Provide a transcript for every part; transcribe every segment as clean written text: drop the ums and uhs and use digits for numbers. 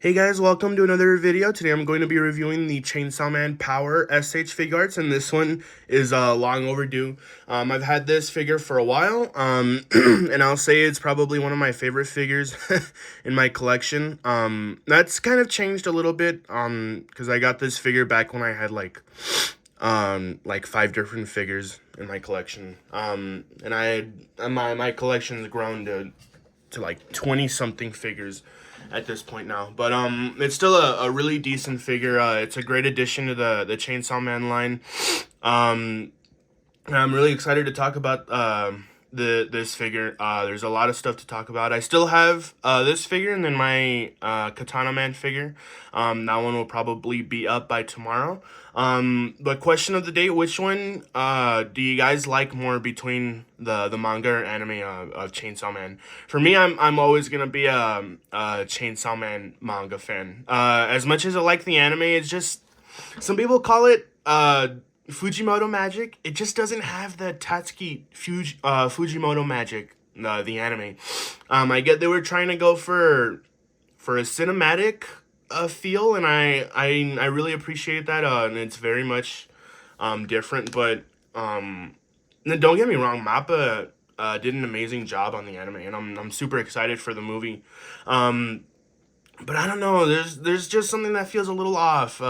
Hey guys, welcome to another video. Today I'm going to be reviewing the Chainsaw Man Power S.H. Figuarts, and this one is long overdue. I've had this figure for a while, and I'll say it's probably one of my favorite figures in my collection. That's kind of changed a little bit, because I got this figure back when I had like 5 different figures in my collection. And my collection's grown to like 20 something figures at this point now, but it's still a really decent figure. It's a great addition to the Chainsaw Man line. I'm really excited to talk about this figure. There's a lot of stuff to talk about. I still have this figure and then my Katana Man figure. That one will probably be up by tomorrow. But question of the day: which one do you guys like more between the manga or anime of Chainsaw Man? For me, I'm always gonna be a Chainsaw Man manga fan. As much as I like the anime, it's just some people call it Fujimoto magic. It just doesn't have the Tatsuki Fujimoto magic, the anime. I get they were trying to go for a cinematic feel, and I really appreciate that, and it's very much different. But don't get me wrong, Mappa did an amazing job on the anime, and I'm super excited for the movie. But I don't know, there's just something that feels a little off.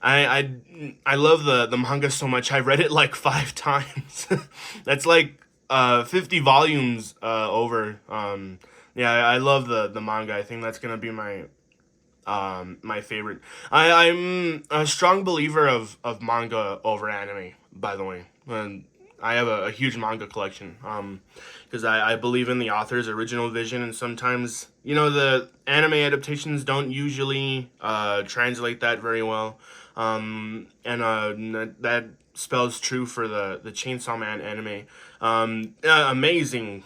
I love the manga so much. I read it like 5 times. That's like 50 volumes over. Yeah, I love the manga. I think that's gonna be my favorite. I'm a strong believer of manga over anime, by the way. And I have a huge manga collection, because I believe in the author's original vision, and sometimes, the anime adaptations don't usually translate that very well. And that spells true for the Chainsaw Man anime. Amazing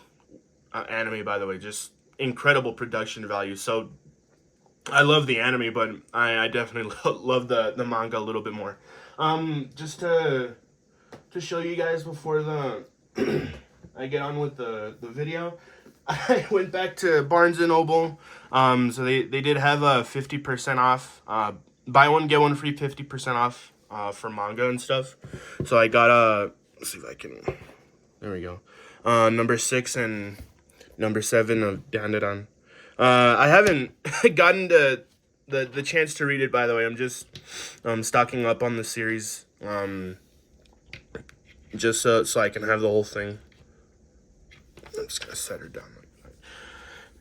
anime, by the way, just incredible production value. So I love the anime, but I definitely love the manga a little bit more. Just to show you guys before I get on with the video, I went back to Barnes and Noble. So they did have a 50% off. Buy one get one free, 50% off for manga and stuff. So I got let's see if I can. There we go. Number 6 and number 7 of Dandadan. I haven't gotten the chance to read it, by the way. I'm just stocking up on the series, just so I can have the whole thing. I'm just gonna set her down.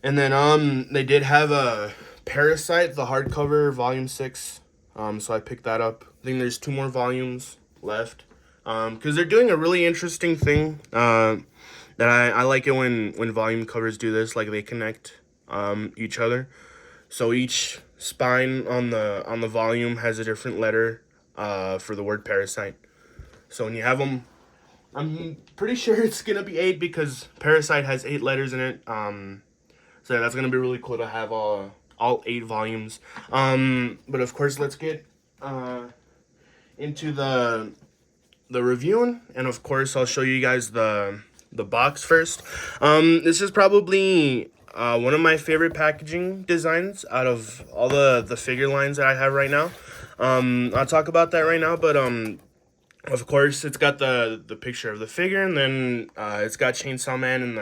And then they did have a Parasite, the hardcover, volume 6. So I picked that up. I think there's 2 more volumes left. Because they're doing a really interesting thing. That I like it when volume covers do this, like they connect each other. So each spine on the volume has a different letter for the word Parasite. So when you have them, I'm pretty sure it's gonna be 8 because Parasite has 8 letters in it. So that's gonna be really cool to have all 8 volumes. But of course, let's get into the reviewing, and of course I'll show you guys the box first. This is probably one of my favorite packaging designs out of all the figure lines that I have right now. I'll talk about that right now, but of course it's got the picture of the figure, and then it's got Chainsaw Man in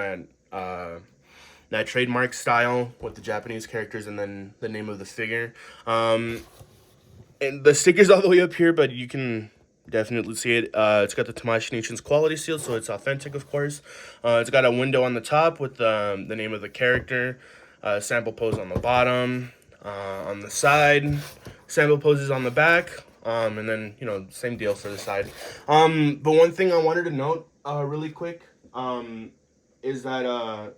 that trademark style with the Japanese characters, and then the name of the figure. And the sticker's all the way up here, but you can definitely see it. It's got the Tamashii Nation's quality seal, so it's authentic, of course. It's got a window on the top with the name of the character, sample pose on the bottom, on the side, sample poses on the back, and then, same deal for the side. But one thing I wanted to note really quick is that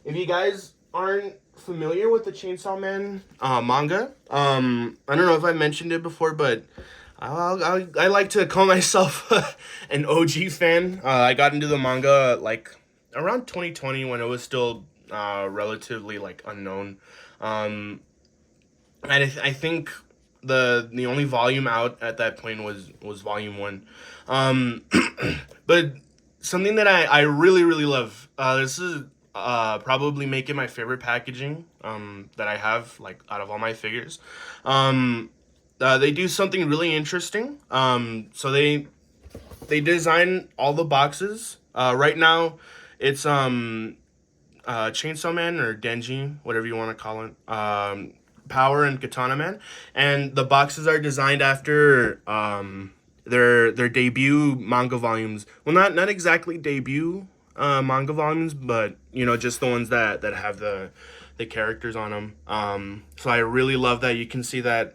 if you guys aren't familiar with the Chainsaw Man manga, I don't know if I mentioned it before, but I like to call myself an OG fan. I got into the manga like around 2020 when it was still relatively like unknown. And I think the only volume out at that point was volume 1. But something that I really love, this is probably make it my favorite packaging that I have, like, out of all my figures. Um, they do something really interesting. So they design all the boxes. Right now, it's Chainsaw Man or Denji, whatever you want to call it. Power and Katana Man, and the boxes are designed after their debut manga volumes. Well, not exactly debut manga volumes, but you know, just the ones that have the characters on them. So I really love that. You can see that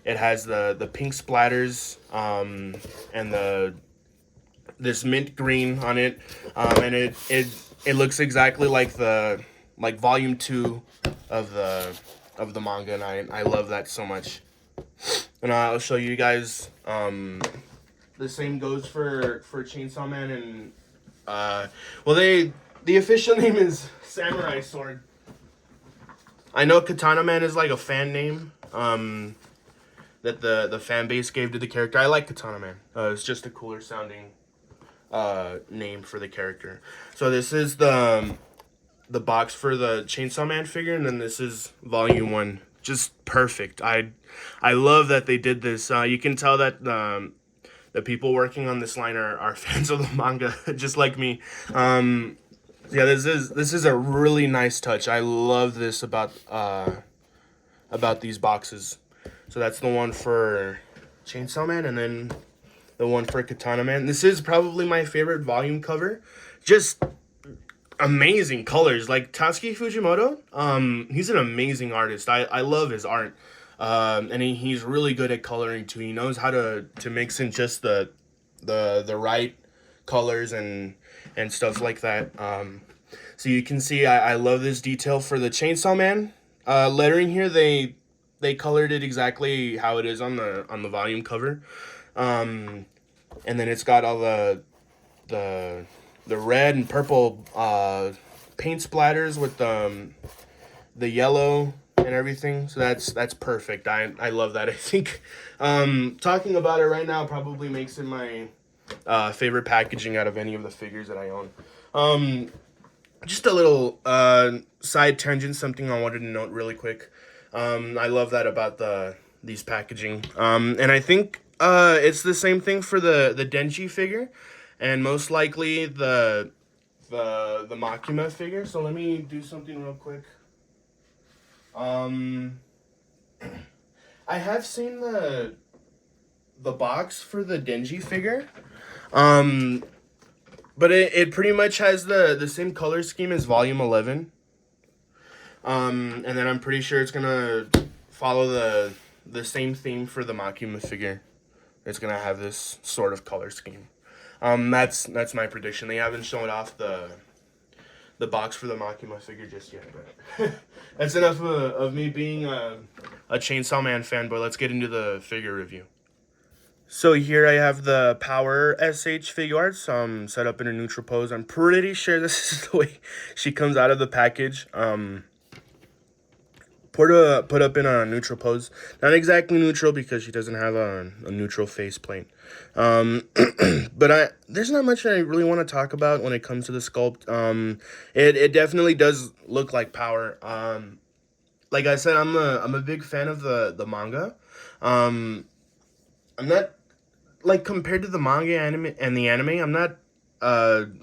it has the pink splatters and the this mint green on it, and it looks exactly like the like volume 2 of the manga, and I love that so much. And I'll show you guys. The same goes for Chainsaw Man and well, the official name is Samurai Sword. I know Katana Man is like a fan name that the fan base gave to the character. I like Katana Man. It's just a cooler sounding name for the character. So this is the box for the Chainsaw Man figure, and then this is volume 1. Just perfect. I love that they did this. You can tell that the people working on this line are fans of the manga, just like me. Yeah, this is a really nice touch. I love this about these boxes. So that's the one for Chainsaw Man, and then the one for Katana Man. This is probably my favorite volume cover. Just amazing colors. Like Tatsuki Fujimoto, he's an amazing artist. I love his art. And he's really good at coloring too. He knows how to mix in just the right colors and stuff like that. So you can see I love this detail for the Chainsaw Man lettering here. They colored it exactly how it is on the volume cover. And then it's got all the red and purple paint splatters with the yellow and everything. So that's perfect. I love that. I think talking about it right now probably makes it my favorite packaging out of any of the figures that I own. Just a little side tangent, something I wanted to note really quick. I love that about these packaging. And I think it's the same thing for the Denji figure, and most likely the Makima figure. So let me do something real quick. I have seen the box for the Denji figure. But it pretty much has the same color scheme as volume 11. And then I'm pretty sure it's gonna follow the same theme for the Makima figure. It's gonna have this sort of color scheme. That's my prediction. They haven't shown off the box for the Makima figure just yet, but that's enough of me being a Chainsaw Man fanboy. Let's get into the figure review. So here I have the Power S.H. Figuarts set up in a neutral pose. I'm pretty sure this is the way she comes out of the package. Put up in a neutral pose. Not exactly neutral because she doesn't have a neutral faceplate. But there's not much I really want to talk about when it comes to the sculpt. It definitely does look like Power. Like I said, I'm a big fan of the manga. I'm not, like, compared to the manga anime and the anime, I'm not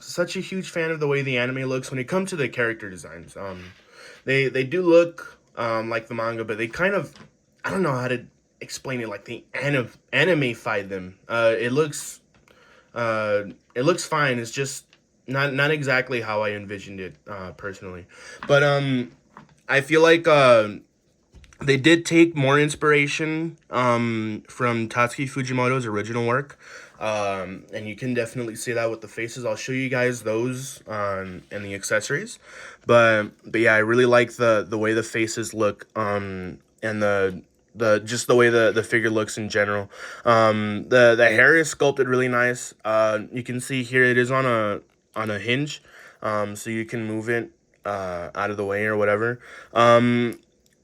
such a huge fan of the way the anime looks when it comes to the character designs. They do look like the manga, but they kind of, I don't know how to explain it, like they anime-fied them. It looks fine. It's just not exactly how I envisioned it personally. But I feel like they did take more inspiration from Tatsuki Fujimoto's original work. And you can definitely see that with the faces. I'll show you guys those and the accessories. But yeah, I really like the way the faces look and the just the way the figure looks in general. The hair is sculpted really nice. You can see here it is on a hinge, so you can move it out of the way or whatever.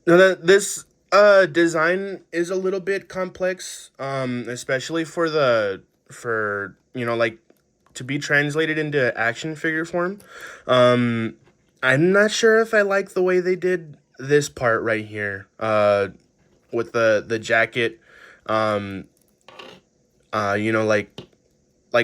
This design is a little bit complex, especially for you know, like to be translated into action figure form. I'm not sure if I like the way they did this part right here. With the jacket, um, you know, like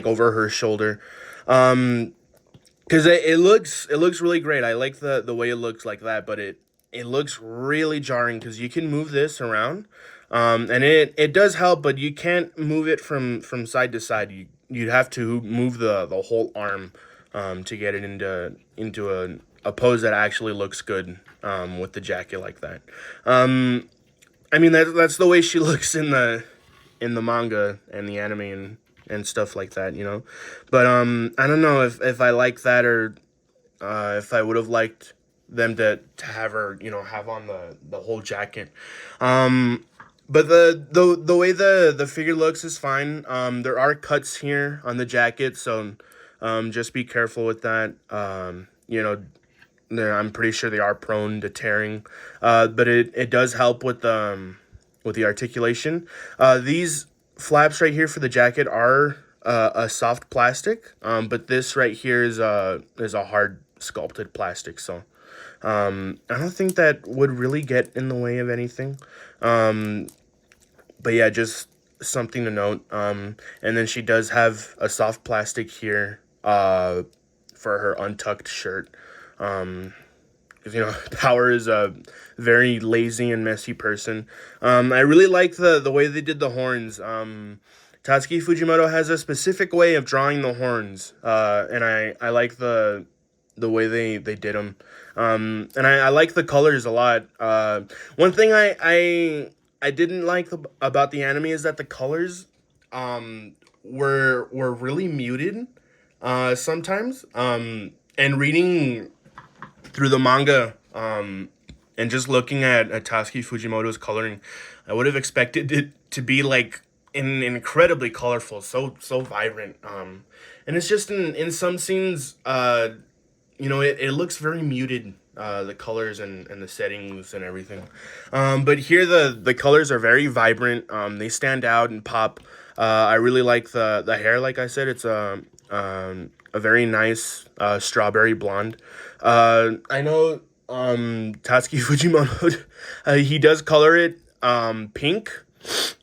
over her shoulder. Because it looks really great. I like the way it looks like that, but it looks really jarring because you can move this around, and it does help, but you can't move it from side to side. You'd have to move the whole arm, to get it into a pose that actually looks good, with the jacket like that. Um, I mean that's the way she looks in the manga and the anime and stuff like that, you know. But I don't know if I like that, or if I would have liked them to have her, you know, have on the whole jacket. Um, but the way the figure looks is fine. There are cuts here on the jacket, so just be careful with that. You know, I'm pretty sure they are prone to tearing, but it does help with the articulation. These flaps right here for the jacket are a soft plastic, but this right here is a hard sculpted plastic. So I don't think that would really get in the way of anything. Um, but yeah, just something to note. And then she does have a soft plastic here, for her untucked shirt. Um, 'Cause, you know, Power is a very lazy and messy person. I really like the way they did the horns. Tatsuki Fujimoto has a specific way of drawing the horns, and I like the way they did them. And I like the colors a lot. One thing I didn't like about the anime is that the colors, were really muted, sometimes. And reading through the manga, and just looking at Tatsuki Fujimoto's coloring, I would have expected it to be like incredibly colorful, so vibrant. And it's just in some scenes, you know, it looks very muted. The colors and the settings and everything, but here the colors are very vibrant. They stand out and pop. I really like the hair. Like I said, it's a very nice strawberry blonde. I know Tatsuki Fujimoto, he does color it pink,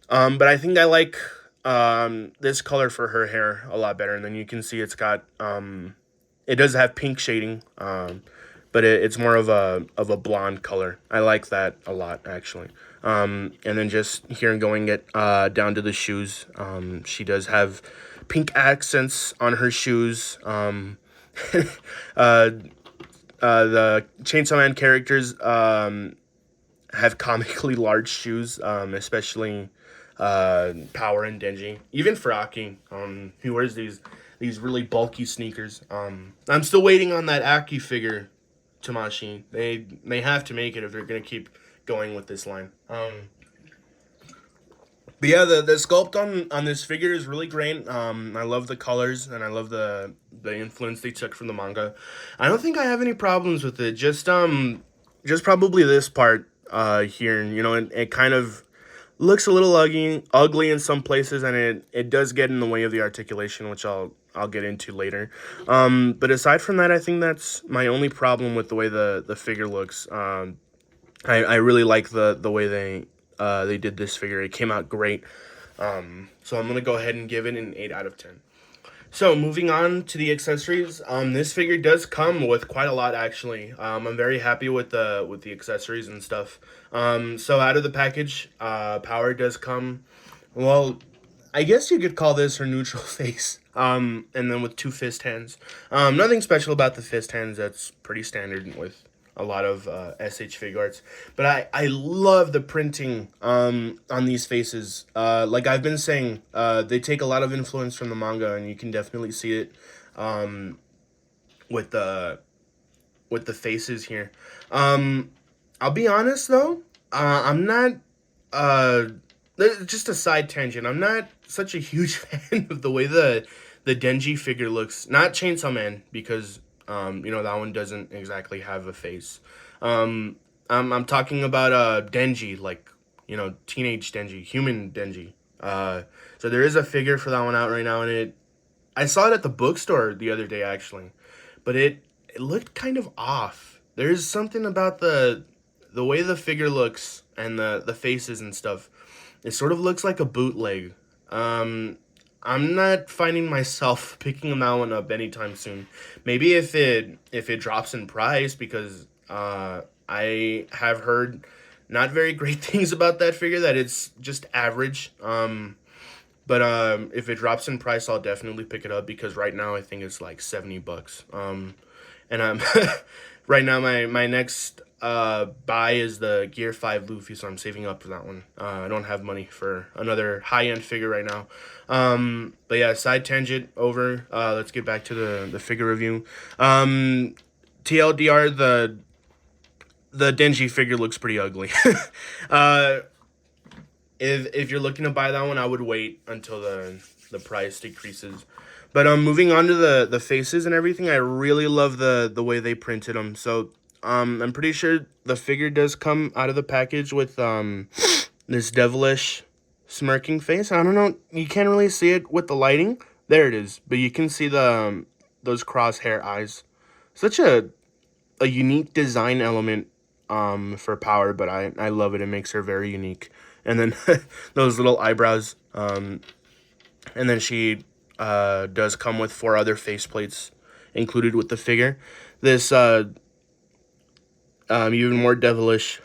but I think I like this color for her hair a lot better. And then you can see it does have pink shading, but it's more of a blonde color. I like that a lot, actually. And then just here and going it down to the shoes, she does have pink accents on her shoes. The Chainsaw Man characters have comically large shoes, especially Power and Denji. Even Furaki, he wears these really bulky sneakers. I'm still waiting on that Aki figure, Tamashi. They have to make it if they're gonna keep going with this line. But yeah, the sculpt on this figure is really great. I love the colors and I love the influence they took from the manga. I don't think I have any problems with it. Just probably this part here. You know, it kind of looks a little ugly in some places, and it does get in the way of the articulation, which I'll get into later. But aside from that, I think that's my only problem with the way the figure looks. I really like the way they did this figure. It came out great. So I'm gonna go ahead and give it an 8 out of 10. So moving on to the accessories, this figure does come with quite a lot, actually. I'm very happy with the accessories and stuff. So out of the package, Power does come. Well, I guess you could call this her neutral face. And then with 2 fist hands. Nothing special about the fist hands. That's pretty standard with a lot of S.H. Figuarts. But I love the printing on these faces. Like I've been saying, they take a lot of influence from the manga, and you can definitely see it with the faces here. I'll be honest though, I'm not. Just a side tangent. I'm not such a huge fan of the way the Denji figure looks. Not Chainsaw Man, because you know, that one doesn't exactly have a face. I'm talking about Denji, like, you know, teenage Denji, human Denji. So there is a figure for that one out right now, and I saw it at the bookstore the other day actually, but it looked kind of off. There's something about the way the figure looks and the faces and stuff. It sort of looks like a bootleg. Um, I'm not finding myself picking that one up anytime soon. Maybe if it drops in price because I have heard not very great things about that figure. That it's just average. But if it drops in price, I'll definitely pick it up because right now I think it's like $70. And I'm right now my next buy is the Gear 5 Luffy, so I'm saving up for that one. I don't have money for another high end figure right now. But yeah, side tangent over. Let's get back to the figure review. TLDR, the Denji figure looks pretty ugly. uh, if you're looking to buy that one, I would wait until the price decreases. But moving on to the faces and everything, I really love the way they printed them. So I'm pretty sure the figure does come out of the package with this devilish smirking face. I don't know, you can't really see it with the lighting. There it is, but you can see the those crosshair eyes. Such a unique design element for Power, but I love it. It makes her very unique. And then those little eyebrows. And then she does come with 4 other faceplates included with the figure. This even more devilish,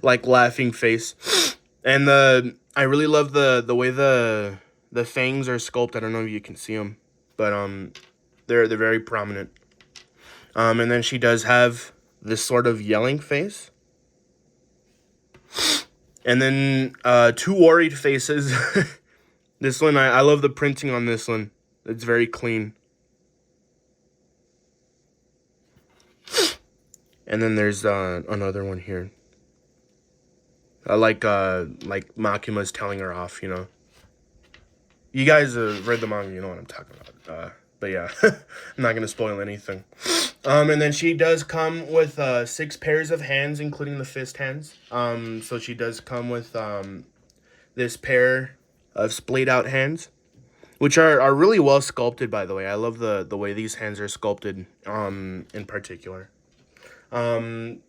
like laughing face. And I really love the way the fangs are sculpted. I don't know if you can see them, but they're very prominent. And then she does have this sort of yelling face. And then 2 worried faces. This one, I love the printing on this one. It's very clean. And then there's another one here. Like Makima's telling her off, you know. You guys read the manga, you know what I'm talking about. But yeah, I'm not going to spoil anything. And then she does come with 6 pairs of hands, including the fist hands. So she does come with this pair of splayed out hands, which are really well sculpted, by the way. I love the way these hands are sculpted in particular. 2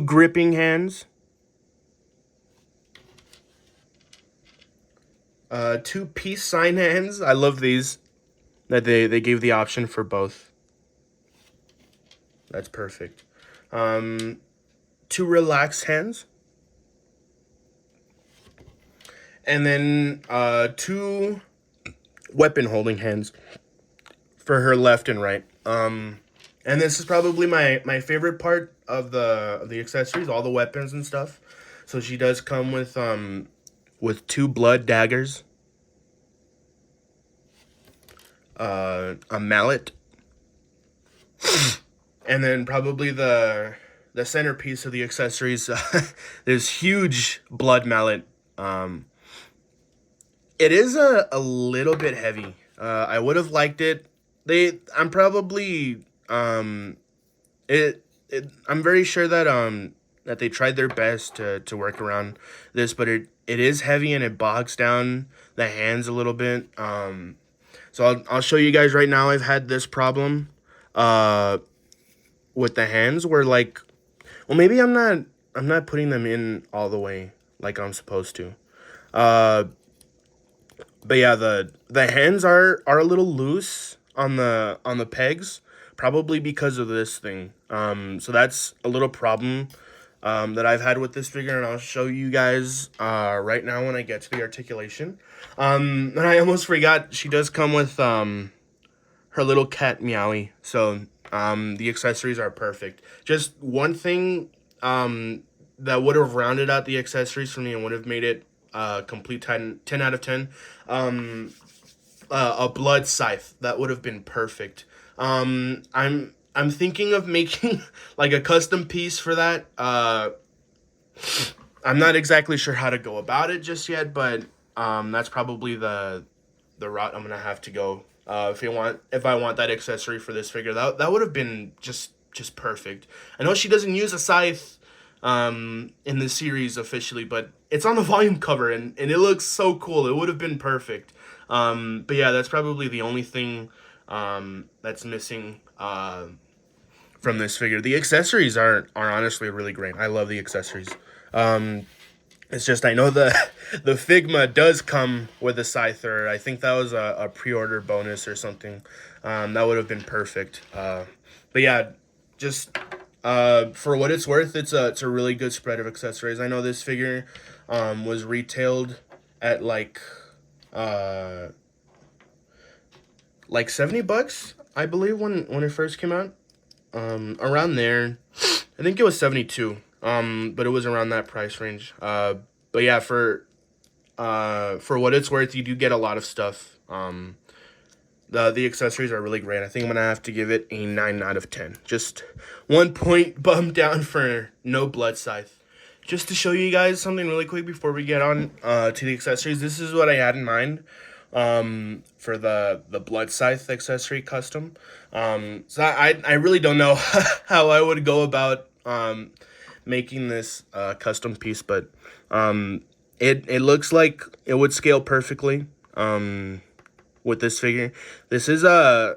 gripping hands. 2 peace sign hands. I love these. That they gave the option for both. That's perfect. 2 relaxed hands. And then 2 weapon holding hands for her left and right. And this is probably my favorite part of the accessories, all the weapons and stuff. So she does come with 2 blood daggers, a mallet, and then probably the centerpiece of the accessories, this huge blood mallet. It is a little bit heavy. I would have liked it. I'm probably I'm very sure that that they tried their best to work around this, but it is heavy and it bogs down the hands a little bit. So I'll show you guys right now. I've had this problem with the hands where, like, well, maybe I'm not putting them in all the way like I'm supposed to. But yeah, the hands are a little loose on the pegs, probably because of this thing. So that's a little problem that I've had with this figure, and I'll show you guys right now when I get to the articulation. And I almost forgot, she does come with her little cat Meowie. So the accessories are perfect. Just one thing that would have rounded out the accessories for me and would have made it complete 10 out of 10. A blood scythe, that would have been perfect. I'm thinking of making like a custom piece for that. I'm not exactly sure how to go about it just yet, but that's probably the route I'm gonna have to go. If I want that accessory for this figure, that would have been just perfect. I know she doesn't use a scythe in the series officially, but it's on the volume cover and it looks so cool. It would have been perfect. But yeah, that's probably the only thing that's missing from this figure. The accessories are honestly really great. I love the accessories. Um, it's just I know the the Figma does come with a Scyther. I think that was a pre-order bonus or something. That would have been perfect. But yeah, just for what it's worth, it's a really good spread of accessories. I know this figure was retailed at uh, like $70, I believe, when it first came out. Around there, I think it was 72. But it was around that price range. But yeah, for what it's worth, you do get a lot of stuff. The accessories are really great. I think I'm gonna have to give it a 9 out of 10. Just 1 point bump down for no blood scythe. Just to show you guys something really quick before we get on to the accessories. This is what I had in mind for the blood scythe accessory custom. So I really don't know how I would go about making this custom piece, but it looks like it would scale perfectly with this figure. This is I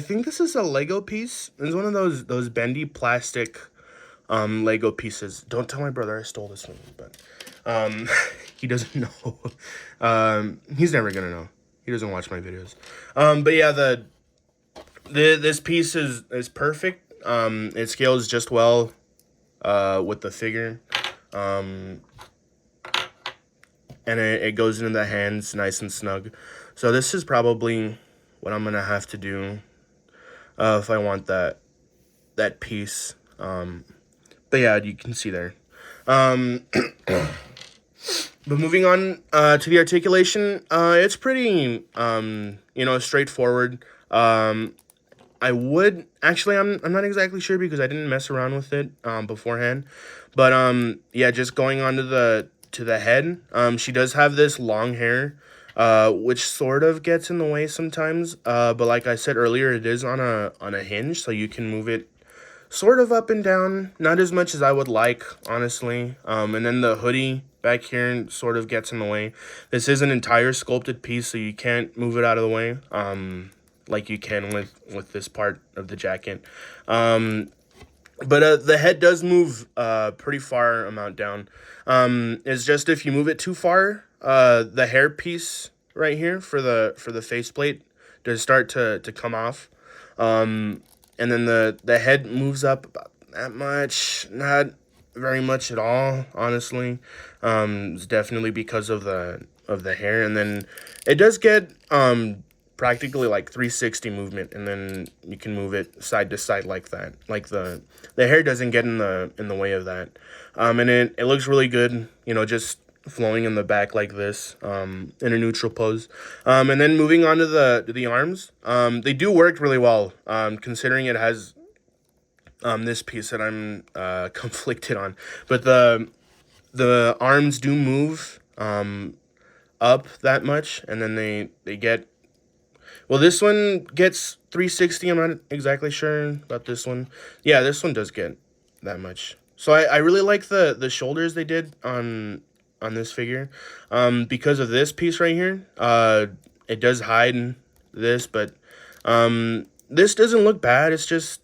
think this is a Lego piece. It's one of those bendy plastic Lego pieces. Don't tell my brother I stole this one, but he doesn't know. He's never gonna know. He doesn't watch my videos. But yeah, this piece is perfect. It scales just well with the figure. And it goes into the hands nice and snug. So this is probably what I'm gonna have to do if I want that piece. But yeah, you can see there. But moving on to the articulation, it's pretty straightforward. I would actually I'm not exactly sure because I didn't mess around with it beforehand. But yeah, just going on to the head. She does have this long hair, which sort of gets in the way sometimes. But like I said earlier, it is on a hinge, so you can move it sort of up and down. Not as much as I would like, honestly. And then the hoodie back here sort of gets in the way. This is an entire sculpted piece, so you can't move it out of the way. Like you can with this part of the jacket. But the head does move pretty far amount down. It's just if you move it too far, the hair piece right here for the faceplate does start to come off. And then the head moves up about that much, not very much at all, honestly. It's definitely because of the hair, and then it does get practically like 360 movement, and then you can move it side to side like that. Like the hair doesn't get in the way of that. And it looks really good, just flowing in the back like this, in a neutral pose. And then moving on to the arms, they do work really well, considering it has this piece that I'm conflicted on. But the arms do move up that much, and then they get, well, this one gets 360. I'm not exactly sure about this one. Yeah, this one does get that much. So I really like the shoulders they did on this figure. Because of this piece right here, it does hide this, but this doesn't look bad. It's just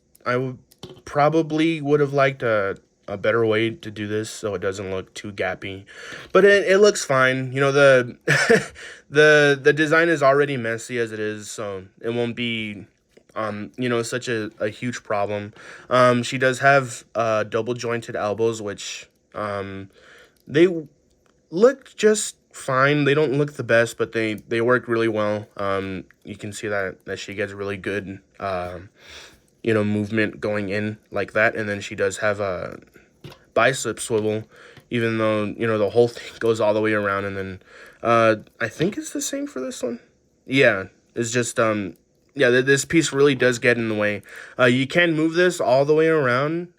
probably would have liked a better way to do this so it doesn't look too gappy, but it looks fine. The the design is already messy as it is, so it won't be such a huge problem. She does have double jointed elbows, which they look just fine. They don't look the best, but they work really well. You can see that she gets really good movement going in like that, and then she does have a bicep swivel, even though the whole thing goes all the way around. And then I think it's the same for this one. Yeah, it's just yeah, this piece really does get in the way. You can move this all the way around,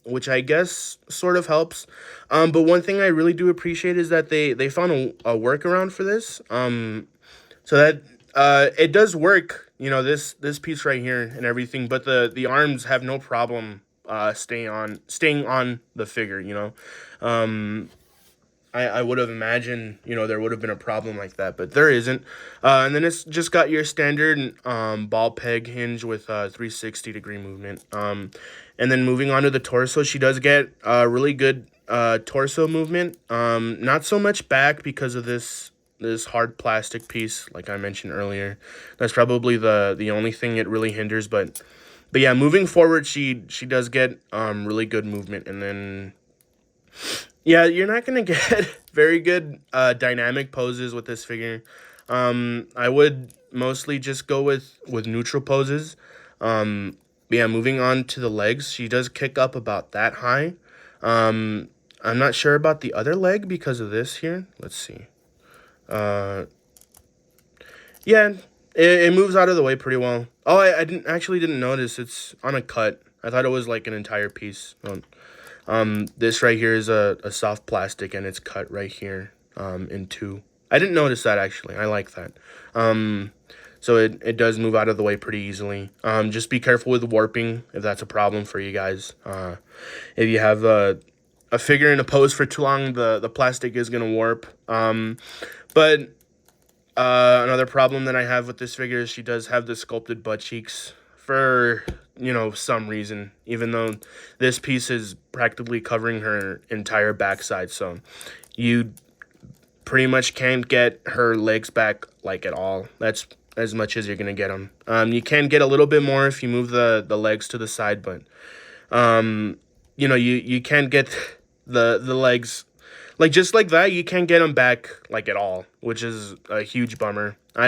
which I guess sort of helps. But one thing I really do appreciate is that they found a workaround for this, so that it does work, this piece right here and everything, but the arms have no problem staying on the figure. I would have imagined, you know, there would have been a problem like that, but there isn't. And then it's just got your standard ball peg hinge with 360-degree movement. And then moving on to the torso, she does get really good torso movement. Not so much back because of this hard plastic piece, like I mentioned earlier. That's probably the only thing it really hinders, but yeah, moving forward, she does get really good movement, and then yeah, you're not gonna get very good dynamic poses with this figure. I would mostly just go with neutral poses. Yeah, moving on to the legs, she does kick up about that high. I'm not sure about the other leg because of this here. Let's see. Uh, yeah, it moves out of the way pretty well. Oh, I didn't notice it's on a cut. I thought it was like an entire piece. This right here is a soft plastic and it's cut right here in two. I didn't notice that actually. I like that. So it does move out of the way pretty easily. Just be careful with warping if that's a problem for you guys. If you have a figure in a pose for too long, the plastic is gonna warp. But another problem that I have with this figure is she does have the sculpted butt cheeks for, you know, some reason, even though this piece is practically covering her entire backside. So you pretty much can't get her legs back like at all. That's as much as you're going to get them. You can get a little bit more if you move the legs to the side, but you know, you can't get the legs like just like that. You can't get them back like at all, which is a huge bummer. I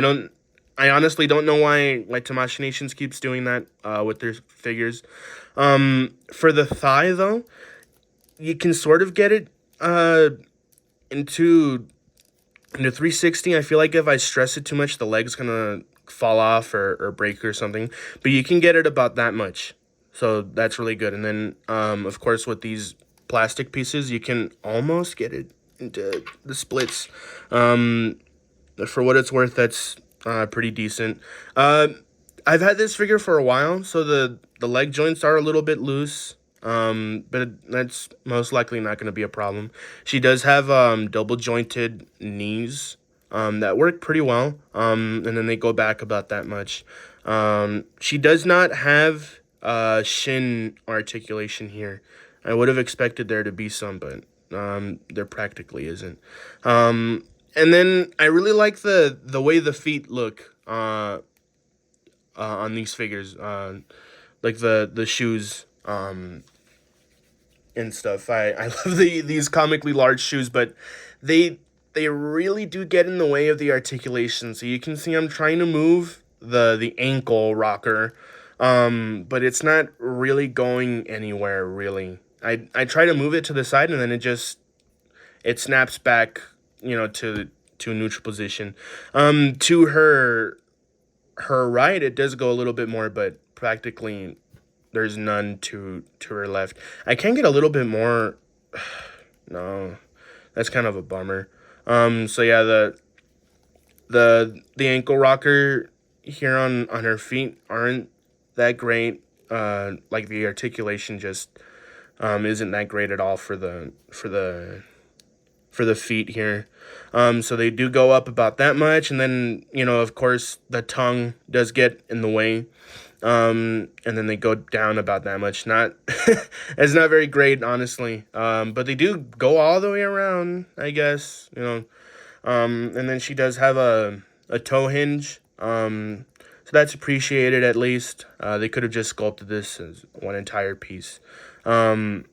honestly don't know why like Tamashii Nations keeps doing that with their figures. For the thigh though, you can sort of get it into 360. I feel like if I stress it too much, the leg's gonna fall off or break or something. But you can get it about that much, so that's really good. And then of course with these plastic pieces, you can almost get it into the splits. For what it's worth, that's pretty decent. I've had this figure for a while, so the leg joints are a little bit loose. But that's most likely not going to be a problem. She does have double jointed knees that work pretty well. And then they go back about that much. She does not have shin articulation here. I would have expected there to be some, but there practically isn't. And then I really like the way the feet look on these figures, like the shoes and stuff. I love these comically large shoes, but they really do get in the way of the articulation. So you can see I'm trying to move the ankle rocker, but it's not really going anywhere really. I try to move it to the side and then it snaps back, you know, to a neutral position. To her right, it does go a little bit more, but practically there's none to her left. I can get a little bit more. No, that's kind of a bummer. So yeah, the ankle rocker here on her feet aren't that great. Like the articulation just isn't that great at all for the feet here. So they do go up about that much, and then, you know, of course the tongue does get in the way. And then they go down about that much. Not it's not very great, honestly. But they do go all the way around, I guess, you know. And then she does have a toe hinge. So that's appreciated at least. They could have just sculpted this as one entire piece. But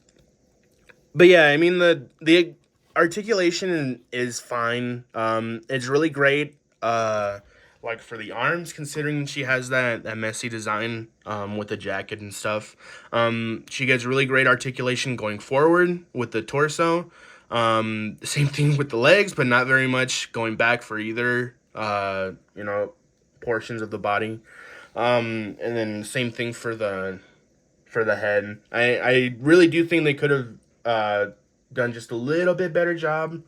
yeah, I mean the articulation is fine. It's really great. Like for the arms, considering she has that messy design with the jacket and stuff. She gets really great articulation going forward with the torso. Same thing with the legs, but not very much going back for either you know, portions of the body. And then same thing for the head. I really do think they could have done just a little bit better job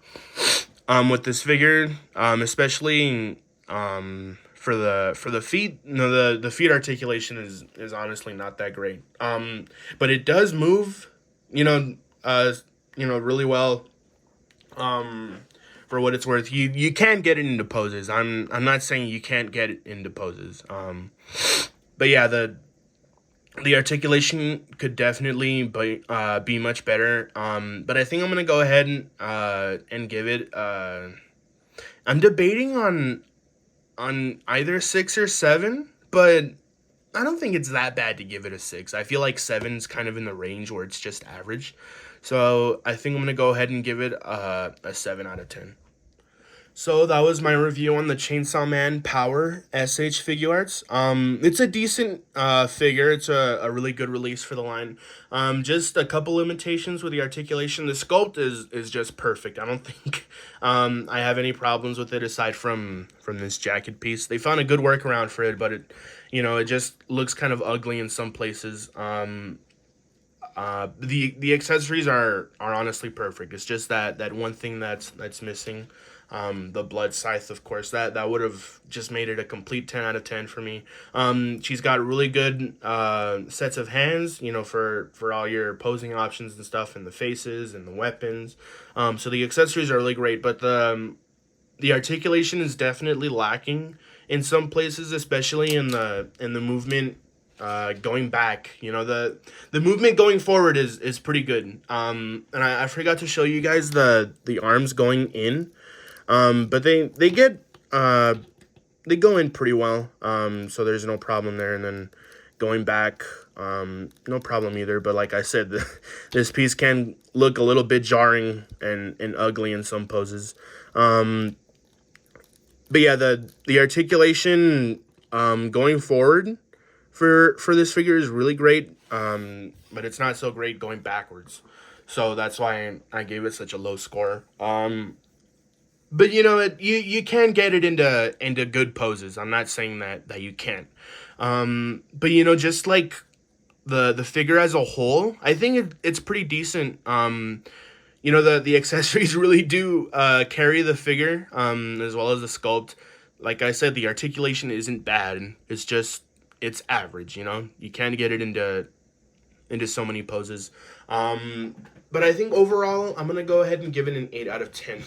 with this figure, especially for the feet. No, the feet articulation is honestly not that great. But it does move, you know, really well For what it's worth, you can get it into poses. I'm not saying you can't get it into poses. But yeah, the articulation could definitely be much better. But I think I'm gonna go ahead and give it. I'm debating on either 6 or 7, but I don't think it's that bad to give it a 6. I feel like 7's kind of in the range where it's just average. So I think I'm gonna go ahead and give it a 7 out of 10. So that was my review on the Chainsaw Man Power S.H. Figuarts. It's a decent figure. It's a really good release for the line. Just a couple limitations with the articulation. The sculpt is just perfect. I don't think I have any problems with it aside from this jacket piece. They found a good workaround for it, but it just looks kind of ugly in some places. The accessories are honestly perfect. It's just that one thing that's missing. The blood scythe, of course, that would have just made it a complete 10 out of 10 for me. She's got really good sets of hands, for all your posing options and stuff, and the faces and the weapons. So the accessories are really great, but the articulation is definitely lacking in some places, especially in the movement. Going back, the movement going forward is pretty good. And I forgot to show you guys the arms going in. But they go in pretty well. So there's no problem there. And then going back, no problem either. But like I said, this piece can look a little bit jarring and ugly in some poses. But yeah, the articulation going forward for this figure is really great. But it's not so great going backwards. So that's why I gave it such a low score. But you can get it into good poses. I'm not saying that you can't. But just like the figure as a whole, I think it's pretty decent. The accessories really do carry the figure, as well as the sculpt. Like I said, the articulation isn't bad. It's average. You can get it into so many poses. But I think overall, I'm gonna go ahead and give it an 8 out of 10,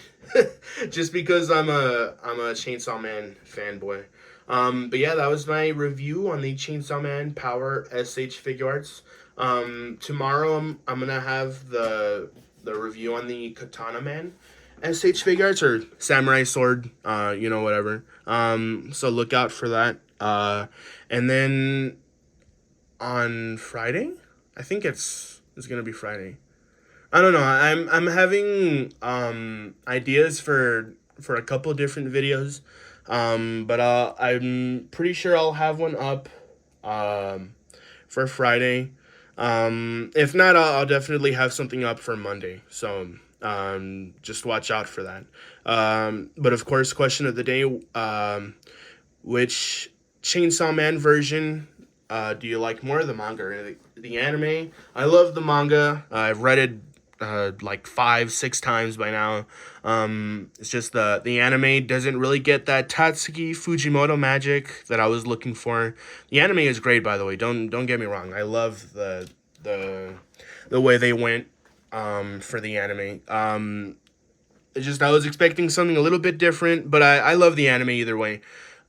just because I'm a Chainsaw Man fanboy. But yeah, that was my review on the Chainsaw Man Power S.H. Figuarts. Tomorrow I'm gonna have the review on the Katana Man S.H. Figuarts, or Samurai Sword, whatever. So look out for that. And then on Friday, I think it's gonna be Friday. I don't know. I'm having ideas for a couple different videos, but I'm pretty sure I'll have one up for Friday. If not, I'll definitely have something up for Monday. So just watch out for that. But of course, question of the day: which Chainsaw Man version do you like more, the manga or the anime? I love the manga. I've read it like 5-6 times by now. It's just the anime doesn't really get that Tatsuki Fujimoto magic that I was looking for. The anime is great, by the way. Don't get me wrong. I love the way they went for the anime. It's just I was expecting something a little bit different, but I love the anime either way.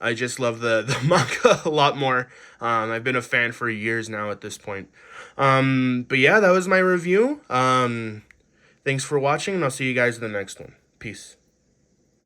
I just love the manga a lot more. I've been a fan for years now at this point. But yeah, that was my review. Thanks for watching, and I'll see you guys in the next one. Peace.